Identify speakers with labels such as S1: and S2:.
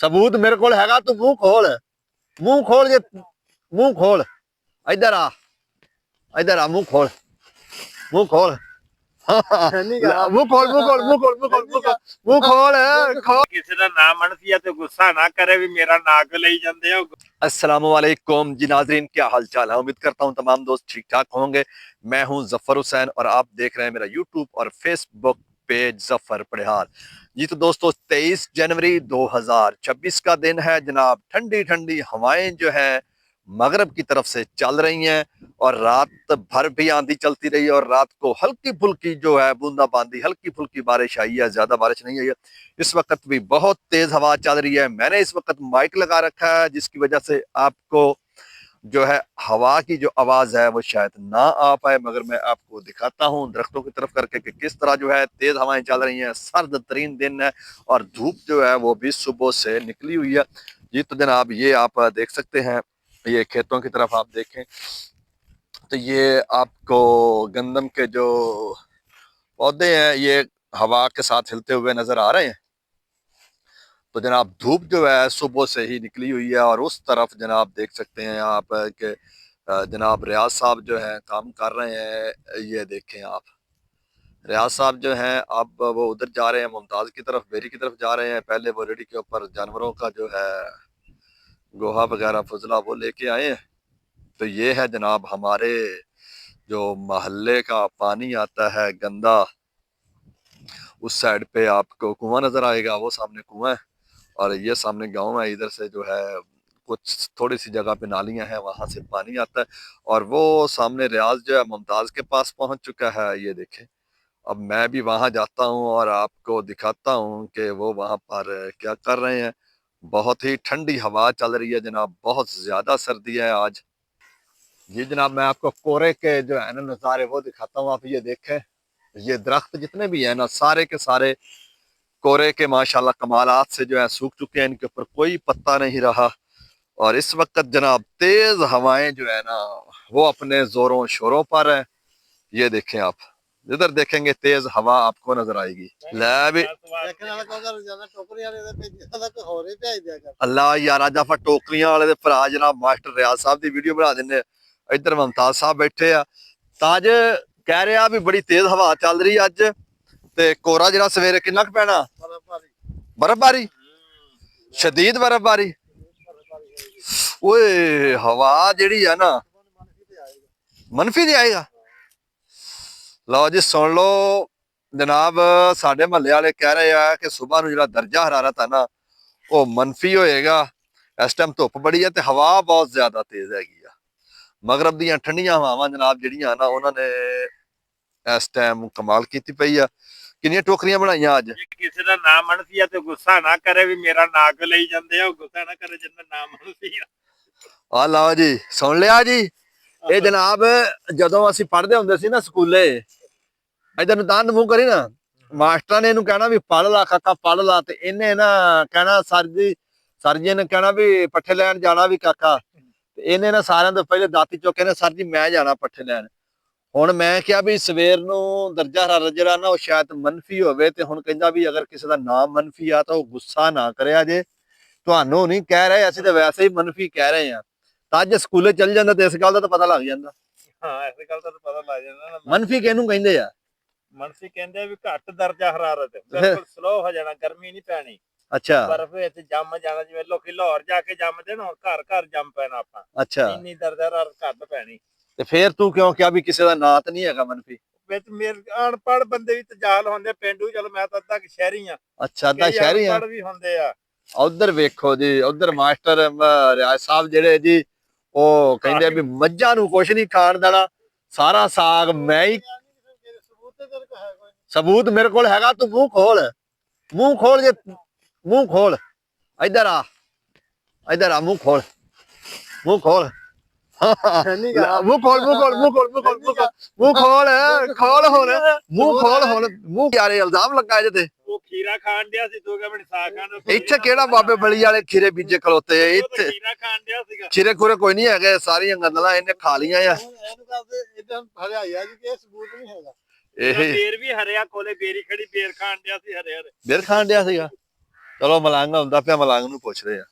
S1: सबूत मेरे को हैगा। तू मुंह खोल, मुंह खोल जे, मुंह खोल। इधर आ, इधर आ, मुंह खोल, मुंह खोल। मुंह खोल, मुंह खोल, मुंह खोल, मुंह खोल, मुंह खोल, मुंह खोल, खोल।
S2: किसी का नाम मनफी है तो गुस्सा ना करे भी मेरा नाक ले जाते हो।
S1: अस्सलाम वालेकुम जी नाजरीन, क्या हाल चाल है? उम्मीद करता हूँ तमाम दोस्त ठीक ठाक होंगे। मैं हूँ जफर हुसैन और आप देख रहे हैं मेरा यूट्यूब और फेसबुक पेज जफर पड़ेहाल। जी तो दोस्तों 23 जनवरी 2026 का दिन है जनाब। ठंडी ठंडी हवाएं जो है मगरब की तरफ से चल रही हैं और रात भर भी आंधी चलती रही है और रात को हल्की फुल्की जो है बूंदाबांदी, हल्की फुल्की बारिश आई है, ज्यादा बारिश नहीं आई है। इस वक्त भी बहुत तेज हवा चल रही है। मैंने इस वक्त माइक लगा रखा है जिसकी वजह से आपको जो है हवा की जो आवाज है वो शायद ना आ पाए, मगर मैं आपको दिखाता हूँ दरख्तों की तरफ करके कि किस तरह जो है तेज हवाएं चल रही हैं। सर्द तरीन दिन है और धूप जो है वो भी सुबह से निकली हुई है। जी तो जनाब ये आप देख सकते हैं, ये खेतों की तरफ आप देखें तो ये आपको गंदम के जो पौधे हैं ये हवा के साथ हिलते हुए नजर आ रहे हैं। तो जनाब धूप जो है सुबह से ही निकली हुई है और उस तरफ जनाब देख सकते हैं आप कि जनाब रियाज साहब जो है काम कर रहे हैं। ये देखें आप, रियाज साहब जो हैं अब वो उधर जा रहे हैं, मुमताज की तरफ, बेरी की तरफ जा रहे हैं। पहले वो रेडी के ऊपर जानवरों का जो है गोहा वगैरह फजला वो लेके आए हैं। तो ये है जनाब हमारे जो मोहल्ले का पानी आता है गंदा, उस साइड पे आपको कुआं नजर आएगा, वो सामने कुआं है और ये सामने गांव है। इधर से जो है कुछ थोड़ी सी जगह पे नालियां हैं, वहां से पानी आता है और वो सामने रियाज जो है मुमताज के पास पहुंच चुका है। ये देखें, अब मैं भी वहां जाता हूं और आपको दिखाता हूं कि वो वहां पर क्या कर रहे हैं। बहुत ही ठंडी हवा चल रही है जनाब, बहुत ज्यादा सर्दी है आज। ये जनाब मैं आपको कोरे के जो है ना नज़ारे वो दिखाता हूँ। आप ये देखें, ये दरख्त जितने भी है ना सारे के सारे कोरे के माशाल्लाह कमालात से जो है सूख चुके हैं, इनके ऊपर कोई पत्ता नहीं रहा। और इस वक्त जनाब तेज हवाएं जो है ना वो अपने जोरों शोरों पर है। ये देखें आप, जिधर देखेंगे तेज हवा आपको नजर आएगी। लै भी अल्लाह यार आज आप टोकरियां वाले दे भरा जनाब मास्टर रियाज साहब की वीडियो बना देने। इधर मुमताज साहब बैठे आ। ताज कह रहे आ भी बड़ी तेज हवा चल रही अज ते कोरा जरा सवेरे किन्ना पैना, बर्फबारी, शदीद बर्फबारी। ओए हवा जेड़ी है ना मनफी दी आएगा। लो जी सुन लो जनाब, साडे महल्ले वाले कह रहे हैं कि सुबह ਨੂੰ ਜਿਹੜਾ ਦਰਜਾ ਹਰਾਰਤ ਹੈ ਨਾ ਉਹ मनफी ਹੋਏਗਾ। इस टाइम धुप बड़ी है ते हवा बहुत ज्यादा तेज हैगी आ। मगरब ਦੀਆਂ ਠੰਡੀਆਂ ਹਵਾਵਾਂ ਜਨਾਬ ਜਿਹੜੀਆਂ ਨਾ ਉਹਨਾਂ ਨੇ ਇਸ ਟਾਈਮ ਕਮਾਲ ਕੀਤੀ ਪਈ ਆ। ਕਿੰਨੀਆਂ ਟੋਕਰੀਆਂ ਬਣਾਈਆਂ ਅੱਜ।
S2: किसी का नाम मनफी है तो गुस्सा ना करे भी मेरा नाक ले जाते हो। गुस्सा ना करे जिन्ना नाम मनफी है।
S1: ਆ ਲਓ ਜੀ ਸੁਣ ਲਿਆ ਜੀ। ਇਹ ਜਨਾਬ ਜਦੋਂ ਅਸੀਂ ਪੜ੍ਹਦੇ ਹੁੰਦੇ ਸੀ ਨਾ ਸਕੂਲੇ, ਇਧਰ ਨੂੰ ਦੰਦ ਮੂੰਹ ਕਰੀ ਨਾ, ਮਾਸਟਰਾਂ ਨੇ ਇਹਨੂੰ ਕਹਿਣਾ ਵੀ ਪੜ੍ਹ ਲਾ ਕਾਕਾ ਪੜ੍ਹ ਲਾ, ਤੇ ਇਹਨੇ ਨਾ ਕਹਿਣਾ ਸਰ ਜੀ ਨੇ ਕਹਿਣਾ ਵੀ ਪੱਠੇ ਲੈਣ ਜਾਣਾ ਵੀ ਕਾਕਾ, ਤੇ ਇਹਨੇ ਨਾ ਸਾਰਿਆਂ ਤੋਂ ਪਹਿਲੇ ਦਾਤੀ ਚੁੱਕ ਕੇ ਨਾ ਸਰ ਜੀ ਮੈਂ ਜਾਣਾ ਪੱਠੇ ਲੈਣ। ਹੁਣ ਮੈਂ ਕਿਹਾ ਵੀ ਸਵੇਰ ਨੂੰ ਦਰਜਾ ਹਰਾਰਤ ਜਿਹੜਾ ਨਾ ਉਹ ਸ਼ਾਇਦ मनफी ਹੋਵੇ, ਤੇ ਹੁਣ ਕਹਿੰਦਾ ਵੀ ਅਗਰ ਕਿਸੇ ਦਾ ਨਾਮ मनफी ਆ ਤਾਂ ਉਹ ਗੁੱਸਾ ਨਾ ਕਰਿਆ ਜੇ, ਤੁਹਾਨੂੰ ਨਹੀਂ ਕਹਿ ਰਹੇ, ਅਸੀਂ ਤਾਂ ਵੈਸੇ ਹੀ मनफी ਕਹਿ ਰਹੇ ਆ। ਤਾਂ ਅੱਜ ਸਕੂਲੇ ਚੱਲ ਜਾਂਦਾ ਤੇ ਇਸ ਗੱਲ ਦਾ ਤਾਂ ਪਤਾ ਲੱਗ ਜਾਂਦਾ।
S2: ਹਾਂ ਇਸ ਗੱਲ ਦਾ ਤਾਂ ਪਤਾ ਲੱਗ ਜਾਂਦਾ ਨਾ।
S1: मनफी ਕਿਹਨੂੰ ਕਹਿੰਦੇ ਆ?
S2: मनफी ਕਹਿੰਦੇ ਆ ਵੀ ਘੱਟ ਦਰਜਾ ਹਰਾਰਤ, ਬਿਲਕੁਲ ਸਲੋ ਹੋ ਜਾਣਾ, ਗਰਮੀ ਨਹੀਂ ਪੈਣੀ।
S1: ਅੱਛਾ
S2: ਬਰਫ਼ ਵਿੱਚ ਜੰਮ ਜਾਣਾ, ਜਿਵੇਂ ਲੋਕੀ ਲਾਹੌਰ ਜਾ ਕੇ ਜੰਮਦੇ ਨਾ, ਘਰ ਘਰ ਜੰਮ ਪੈਣਾ ਆਪਾਂ।
S1: ਅੱਛਾ,
S2: ਇੰਨੀ ਦਰਜਾ ਹਰਾਰਤ ਘੱਟ ਪੈਣੀ।
S1: ਤੇ ਫੇਰ ਤੂੰ ਕਿਉਂ ਕਿਹਾ ਵੀ ਕਿਸੇ ਦਾ ਨਾਂ ਤਾਂ ਨਹੀਂ ਹੈਗਾ मनफी?
S2: ਵਿੱਚ ਮੇਰੇ ਅਨਪੜ੍ਹ ਬੰਦੇ ਵੀ ਤਜਾਲ ਹੁੰਦੇ, ਪਿੰਡੂ। ਚਲੋ ਮੈਂ ਤਾਂ ਅੱਧਾ ਸ਼ਹਿਰੀ ਆ,
S1: ਅੱਛਾ ਅੱਧਾ ਸ਼ਹਿਰੀ ਆ।
S2: ਅਨਪੜ੍ਹ ਵੀ ਹੁੰਦੇ ਆ।
S1: ਉਧਰ ਵੇਖੋ ਜੀ, ਉਧਰ ਮਾਸਟਰ ਰਿਆਜ਼ ਸਾਹਿਬ ਜਿਹੜੇ ਜੀ ਉਹ ਕਹਿੰਦੇ ਵੀ ਮੱਝਾਂ ਨੂੰ ਕੁਛ ਨਹੀਂ ਖਾਣ ਦੇਣਾ, ਸਾਰਾ ਸਾਗ ਮੈਂ ਹੀ। सबूत मेरे को हैगा। तू मुंह खोल, मुंह खोल जे, मुंह खोल। इधर आ, इधर आ, मुंह खोल, मुंह खोल। मुंह खोल, मुंह खोल, मुंह खोल, मुंह खोल, मुंह खोल, मुंह खोल, खोल होने, मुंह खोल होने, मुंह यारे इल्जाम लगा जे।
S2: ਉਹ ਖੀਰਾ ਖਾਣ ਡਿਆ ਸੀ, 2 ਮਿੰਟ ਸਾਗ ਖਾਣ।
S1: ਇੱਥੇ ਕਿਹੜਾ ਬਾਬੇ ਬਲੀ ਵਾਲੇ ਖੀਰੇ ਬੀਜੇ ਖਲੋਤੇ ਆ ਇੱਥੇ?
S2: ਖੀਰਾ ਖਾਣ ਡਿਆ ਸੀਗਾ।
S1: ਖੀਰੇ ਖੂਰੇ ਕੋਈ ਨਹੀਂ ਹੈਗੇ, ਸਾਰੀਆਂ ਗੰਦਲਾਂ ਇਹਨੇ ਖਾ ਲੀਆਂ ਆ। ਇਹ
S2: ਬੇਰ ਵੀ ਹਰਿਆ ਕੋਲੇ, ਬੇਰੀ ਖੜੀ, ਬੇਰ ਖਾਣ ਡਿਆ ਸੀ, ਹਰੇ ਹਰੇ
S1: ਬੇਰ ਖਾਣ ਡਿਆ ਸੀਗਾ। ਚਲੋ ਮਲੰਗ ਹੁੰਦਾ ਪਿਆ, ਮਲੰਗ ਨੂੰ ਪੁੱਛਦੇ ਆ।